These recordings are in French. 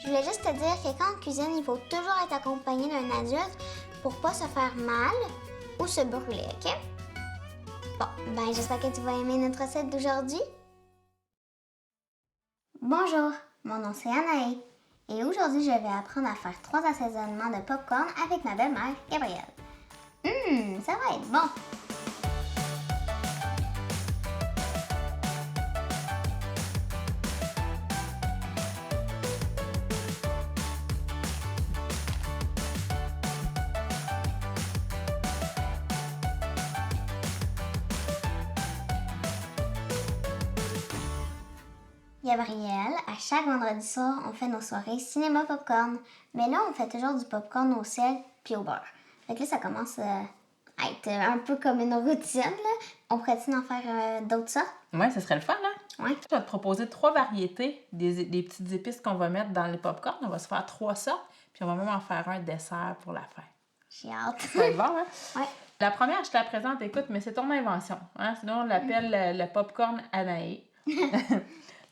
Je voulais juste te dire que quand on cuisine, il faut toujours être accompagné d'un adulte pour pas se faire mal ou se brûler, OK? Bon, ben j'espère que tu vas aimer notre recette d'aujourd'hui. Bonjour, mon nom c'est Anaï et aujourd'hui je vais apprendre à faire 3 assaisonnements de popcorn avec ma belle-mère Gabrielle. Ça va être bon! Gabrielle, à chaque vendredi soir, on fait nos soirées cinéma popcorn. Mais là, on fait toujours du popcorn au sel puis au beurre. Fait que là, ça commence à être un peu comme une routine, là. On pourrait-il en faire d'autres sortes? Oui, ce serait le fun, hein? Ouais. Je vais te proposer 3 variétés des petites épices qu'on va mettre dans les popcorn. On va se faire 3 sortes, puis on va même en faire un dessert pour la fin. J'ai hâte. Ça va être bon, hein? Ouais. La première, je te la présente, écoute, mais c'est ton invention. Hein? Sinon, on l'appelle le popcorn Anaï.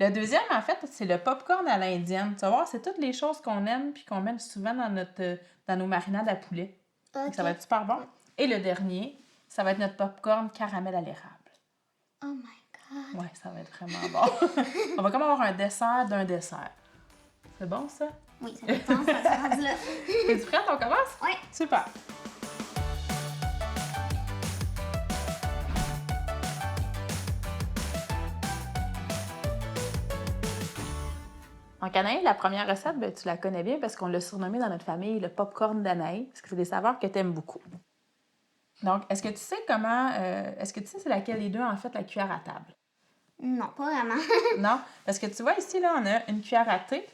Le deuxième, en fait, c'est le popcorn à l'indienne. Tu vas voir, c'est toutes les choses qu'on aime puis qu'on met souvent dans nos marinades à poulet. Okay. Donc, ça va être super bon. Et le dernier, ça va être notre popcorn caramel à l'érable. Oh my God. Oui, ça va être vraiment bon. On va comme avoir un dessert d'un dessert. C'est bon, ça? Oui, ça dépend, ça se rend là. Es-tu prête? On commence? Oui. Super. En Anaï, la première recette, ben, tu la connais bien parce qu'on l'a surnommé dans notre famille le popcorn d'Anaï, parce que c'est des saveurs que tu aimes beaucoup. Donc, est-ce que tu sais c'est laquelle des deux, en fait, la cuillère à table? Non, pas vraiment. Non? Parce que tu vois, ici, là, on a une cuillère à thé,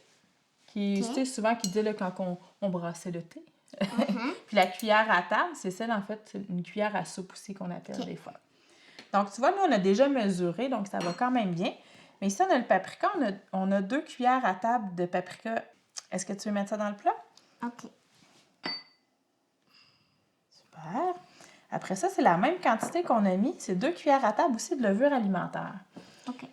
qui, Ok. tu sais, souvent, qui dit là, quand on brassait le thé. Puis la cuillère à table, c'est celle, en fait, c'est une cuillère à soupe aussi qu'on appelle des fois. Donc, tu vois, nous, on a déjà mesuré, donc ça va quand même bien. Mais ici, on a le paprika. On a 2 cuillères à table de paprika. Est-ce que tu veux mettre ça dans le plat? OK. Super. Après ça, c'est la même quantité qu'on a mis. C'est 2 cuillères à table aussi de levure alimentaire. OK.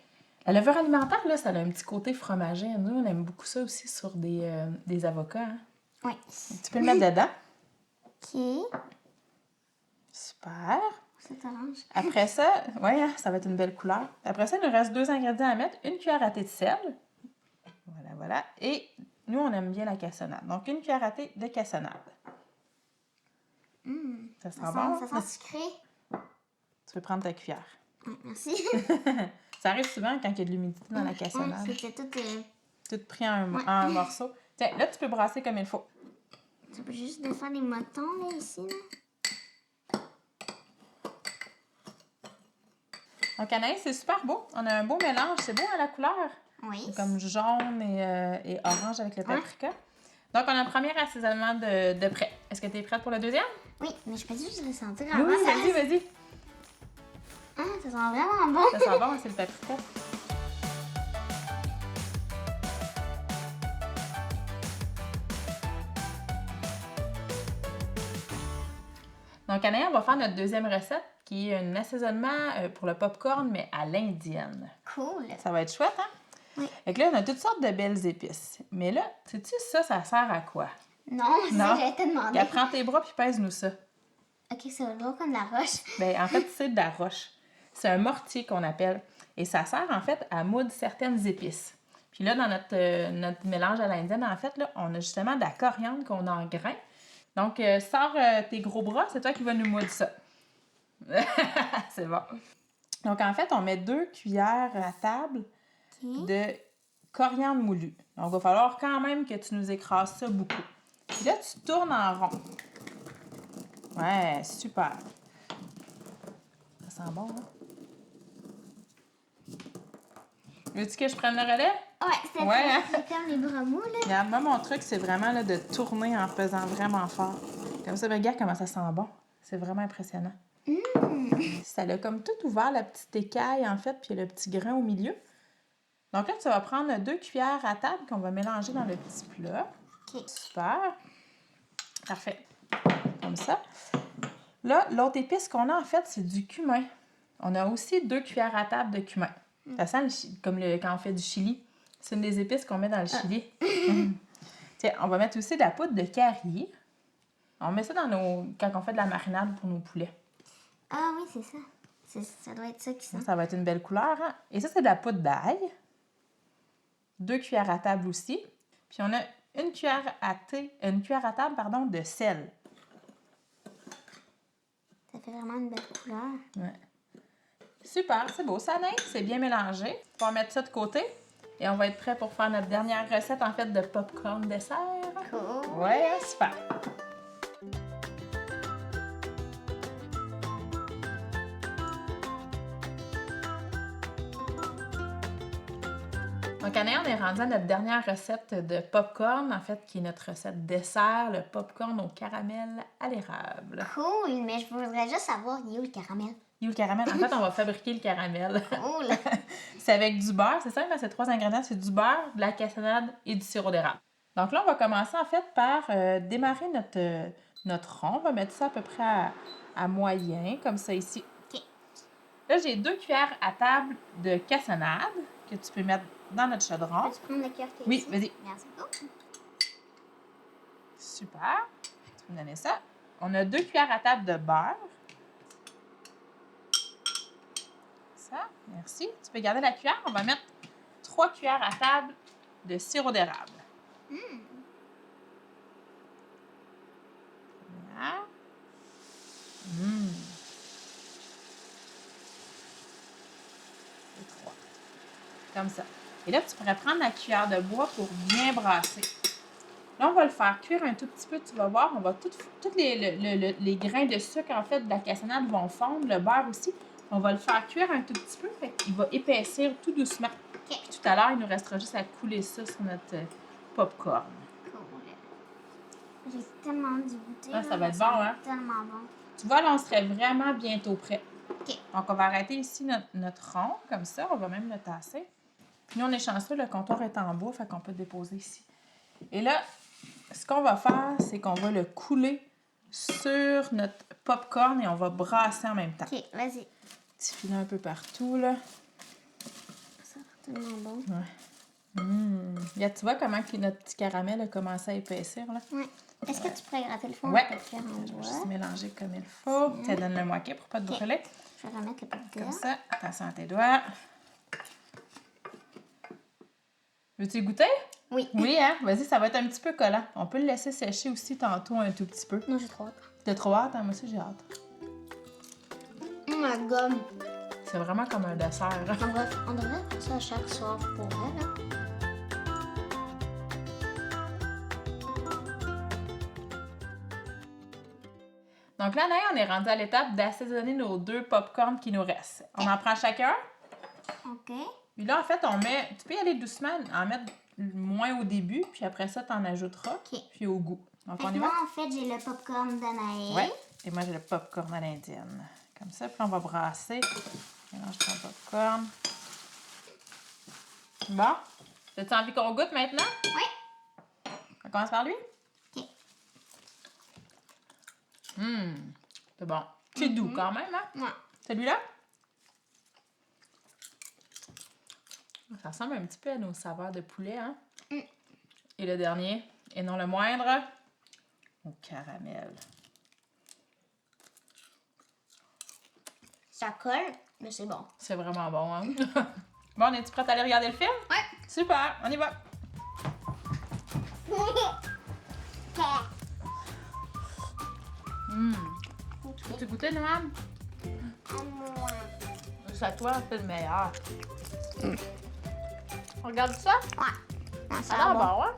La levure alimentaire, là, ça a un petit côté fromager. Nous, on aime beaucoup ça aussi sur des avocats. Hein? Oui. Tu peux le mettre dedans. OK. Super. C'est orange. Après ça, oui, hein, ça va être une belle couleur. Après ça, il nous reste 2 ingrédients à mettre. Une cuillère à thé de sel. Voilà, voilà. Et nous, on aime bien la cassonade. Donc, une cuillère à thé de cassonade. Ça sent bon? Ça sent sucré. Tu peux prendre ta cuillère. Oui, merci. Ça arrive souvent quand il y a de l'humidité dans la cassonade. C'était tout... Tout pris en morceaux. Tiens, là, tu peux brasser comme il faut. Tu peux juste défaire les motons, là, ici, là. Donc, Anaïs, c'est super beau. On a un beau mélange. C'est beau à la couleur. Oui. C'est comme jaune et orange avec le paprika. Donc, on a un premier assaisonnement de prêt. Est-ce que tu es prête pour le deuxième? Oui, mais je peux juste le sentir Oui, avant. vas-y. Ah, ça sent vraiment bon. Ça sent bon, c'est le paprika. Donc, Anaïs, on va faire notre deuxième recette qui est un assaisonnement pour le popcorn, mais à l'indienne. Cool. Ça va être chouette, hein? Oui. Et que là, on a toutes sortes de belles épices. Mais là, sais-tu, ça sert à quoi? Non, c'est ça que j'allais te demander. Prends tes bras puis pèse-nous ça. OK, c'est gros comme de la roche. Bien, en fait, c'est de la roche. C'est un mortier qu'on appelle. Et ça sert, en fait, à moudre certaines épices. Puis là, dans notre mélange à l'indienne, en fait, là, on a justement de la coriandre qu'on a en grains. Donc, sors tes gros bras, c'est toi qui vas nous moudre ça. C'est bon. Donc, en fait, on met 2 cuillères à table de coriandre moulu. Donc, il va falloir quand même que tu nous écrases ça beaucoup. Puis là, tu tournes en rond. Ouais, super. Ça sent bon, hein? Veux-tu que je prenne le relais? Ouais, hein? c'est comme les bras mous, là. Regarde, moi, mon truc, c'est vraiment là, de tourner en pesant vraiment fort. Comme ça, regarde comment ça sent bon. C'est vraiment impressionnant. Ça a comme tout ouvert, la petite écaille, en fait, puis le petit grain au milieu. Donc là, tu vas prendre 2 cuillères à table qu'on va mélanger dans le petit plat. OK. Super. Parfait. Comme ça. Là, l'autre épice qu'on a, en fait, c'est du cumin. On a aussi 2 cuillères à table de cumin. Ça sent comme quand on fait du chili. C'est une des épices qu'on met dans le chili. Tiens, on va mettre aussi de la poudre de curry. On met ça quand on fait de la marinade pour nos poulets. Ah oui, c'est ça. Ça doit être ça qui sent. Ça va être une belle couleur. Hein? Et ça, c'est de la poudre d'ail. 2 cuillères à table aussi. Puis on a une cuillère à table, de sel. Ça fait vraiment une belle couleur. Ouais. Super, c'est beau. Ça neige, c'est bien mélangé. On va mettre ça de côté. Et on va être prêt pour faire notre dernière recette, en fait, de popcorn dessert. Cool. Ouais, super. Donc, Anaï, on est rendu à notre dernière recette de popcorn, en fait, qui est notre recette dessert, le popcorn au caramel à l'érable. Cool, mais je voudrais juste savoir, il est où le caramel? Il est où le caramel? En fait, on va fabriquer le caramel. Cool. C'est avec du beurre, c'est simple, c'est 3 ingrédients, c'est du beurre, de la cassonade et du sirop d'érable. Donc là, on va commencer, en fait, par démarrer notre rond. On va mettre ça à peu près à moyen, comme ça ici. OK. Là, j'ai 2 cuillères à table de cassonade que tu peux mettre dans notre chaudron. Peux-tu prendre le cœur? Oui, vas-y. Merci beaucoup. Super. Tu peux me donner ça. On a 2 cuillères à table de beurre. Ça, merci. Tu peux garder la cuillère. On va mettre 3 cuillères à table de sirop d'érable. Voilà. Et 3. Comme ça. Et là, tu pourrais prendre la cuillère de bois pour bien brasser. Là, on va le faire cuire un tout petit peu. Tu vas voir, on va tous les grains de sucre, en fait, de la cassonade vont fondre. Le beurre aussi. On va le faire cuire un tout petit peu. Fait qu'il va épaissir tout doucement. OK. Puis tout à l'heure, il nous restera juste à couler ça sur notre popcorn. Cool. J'ai tellement hâte d'y goûter. Ah, ça là, va être bon, hein? Tellement bon. Tu vois, là, on serait vraiment bientôt prêt. OK. Donc, on va arrêter ici notre rond, comme ça. On va même le tasser. Puis nous, on est chanceux, le comptoir est en bois, fait qu'on peut le déposer ici. Et là, ce qu'on va faire, c'est qu'on va le couler sur notre popcorn et on va brasser en même temps. OK, vas-y. Petit filet un peu partout, là. Ça va tellement bon. Ouais. Là, tu vois comment notre petit caramel a commencé à épaissir, là? Ouais. Est-ce que tu pourrais gratter le fond? Ouais. Je peux le faire en Je vais bois. juste mélanger comme il faut. Ça donne le moitié pour pas te brûler. Je vais remettre le popcorn. Comme ça. Attention à tes doigts. Veux-tu goûter? Oui. Oui, hein? Vas-y, ça va être un petit peu collant. On peut le laisser sécher aussi tantôt un tout petit peu. Non, j'ai trop hâte. T'as trop hâte? Hein? Moi aussi, j'ai hâte. Ma gomme. C'est vraiment comme un dessert. On devrait faire ça chaque soir pour elle, là. Donc là, Anaï, on est rendu à l'étape d'assaisonner nos 2 popcorns qui nous restent. On en prend chacun. OK. Puis là, en fait, tu peux y aller doucement, en mettre moins au début, puis après ça, tu en ajouteras, OK. puis au goût. Donc, Fait on que y va? moi, en fait, j'ai le popcorn d'Anaël. Ouais. Et moi, j'ai le popcorn à l'indienne. Comme ça, puis on va brasser. Mélange ton popcorn. Bon. As-tu envie qu'on goûte maintenant? Oui. On commence par lui? OK. C'est bon. C'est doux quand même, hein? Ouais. Celui-là? Ça ressemble un petit peu à nos saveurs de poulet, hein? Et le dernier, et non le moindre, au caramel. Ça colle, mais c'est bon. C'est vraiment bon, hein? Bon, es-tu prête à aller regarder le film? Ouais. Super, on y va. Peux-tu goûter, Noam? C'est à toi, c'est le meilleur. On regarde ça? Ouais. Ça a l'air bon, hein?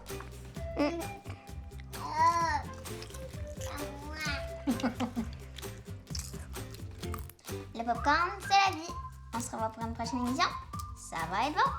Le popcorn, c'est la vie. On se revoit pour une prochaine émission. Ça va être bon.